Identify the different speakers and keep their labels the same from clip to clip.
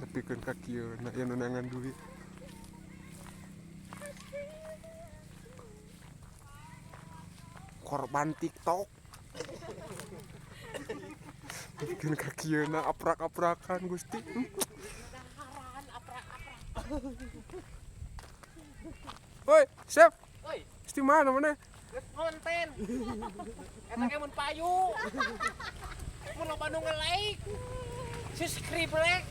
Speaker 1: nepikeun ka kieu na aya nanangan duit. Korban TikTok. Nepikeun ka kieu na aprak-aprakan Gusti. Woi, Chef.
Speaker 2: Oi,
Speaker 1: Gusti mana mana?
Speaker 2: geus konten. Eta ge mun payu. Mun lo Bandung nge-like. Subscribe rek.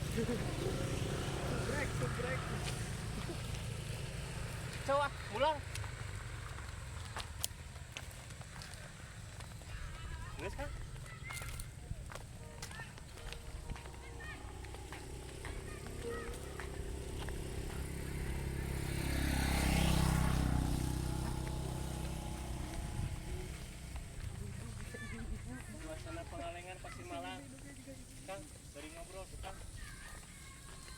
Speaker 2: Subrek. Coba mulang. Geus kan? Suasana Pangalengan Pasir Malang. Kang, dari ngobrol Kang.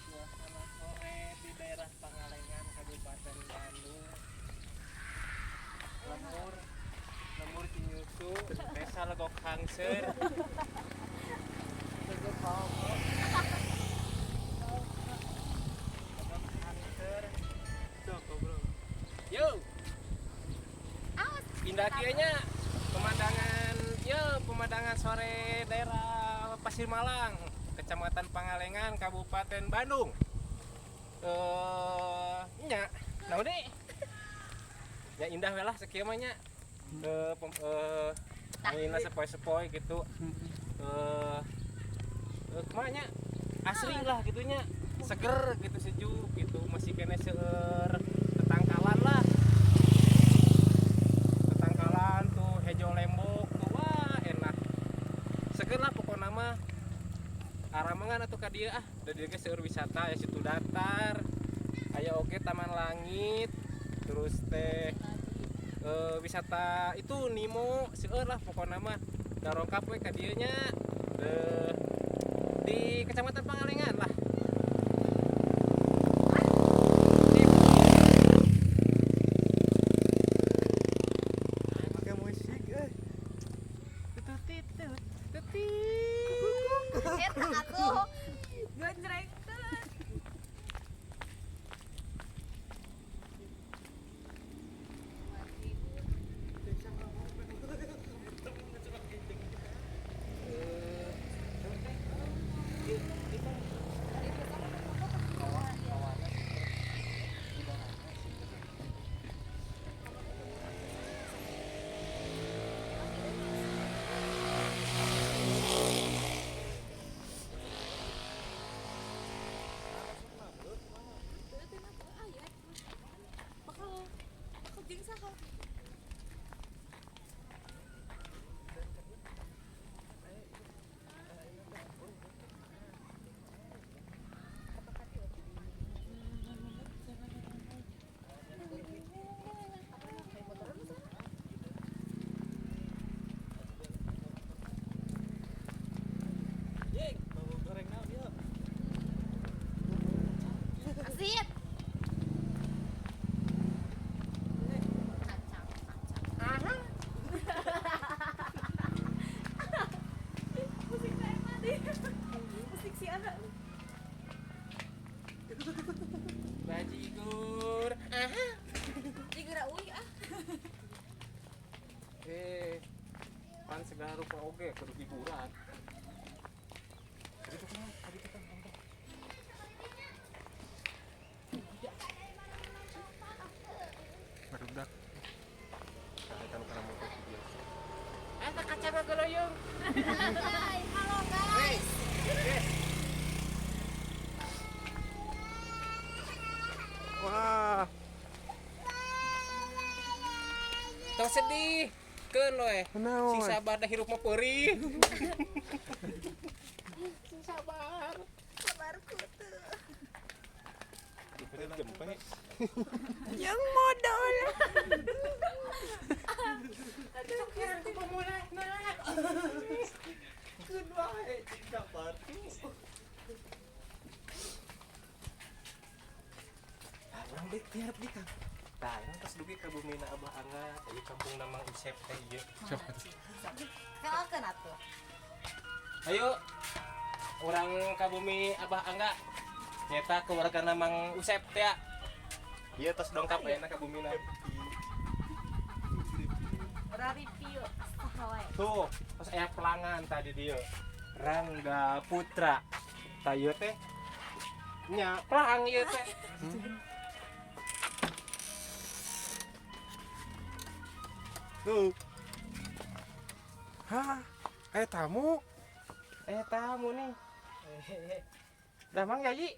Speaker 2: Suasana sore di daerah Pangalengan, Kabupaten Bandung. Lemur Cinyusu, desa Legok Hangser. Legok Hangser. Tuh, bro. Yo. Indah kieu nya pemandangan sore daerah Pasir Malang, Kecamatan Pangalengan, Kabupaten Bandung. Nya, naon deh? Ya indah we lah sakieu mah nya. Anginna sepoi-sepoi gitu. Kumaha nya? Asri lah gitu nya. Seger gitu, sejuk gitu, masih kena seueur tetangkalan lah. Tetangkalan tuh hejo lembok tuh wah enak. Seger lah pokokna mah. Aramangan atuh ka dieu ah, da dieu ge seueur wisata ya Situ Datar. Aya oge Taman Langit. Terus teh wisata itu Nemo seueur lah pokokna mah. Da rongkap we ka dieu nya. Di Kecamatan Pangalengan lah.
Speaker 1: Pakai musik
Speaker 3: Eta atuh gonjrengkeun. Bakal jeung saha?
Speaker 2: Yeng, mau goreng naon ieu?
Speaker 3: Asit. Kacang. Musik saya mati. Musik si anak.
Speaker 2: Bajigur.
Speaker 3: Digera uy ah.
Speaker 2: Pan segala rupa oge kudu hiburan.
Speaker 1: barudak. Kan kana motor video.
Speaker 2: Eta kacana geloyong.
Speaker 3: Hai, halo guys.
Speaker 1: Wah,
Speaker 2: Tong sedih. Keun we.
Speaker 1: naon?
Speaker 2: Sing sabar da hirup mah peurih. Sing sabar.
Speaker 3: Sabarku tuh.
Speaker 2: Jempe.
Speaker 3: Yang modal.
Speaker 2: Aduh, kira ku pemulai nah. Keun wae cing sabar tuh. Urang deh tiarep di Kang. Tah, urang tos dugi ka bumina Abah Angga, ieu kampung Namang Isep teh ieu.
Speaker 3: Kenalkeun atuh.
Speaker 2: Ayo. Urang ka bumi Abah Angga. Nyata keluarga Mang Usep teh. Ieu tos dongkap ayeuna ka Bumina.
Speaker 3: Ora review saha wae.
Speaker 2: Tuh, pas aya pelangan tadi dia. Rangga Putra. Tah ieu teh nya pelang ieu teh. Tuh,
Speaker 1: Hah, tamu.
Speaker 2: tamu nih. Dah Mang Yayi.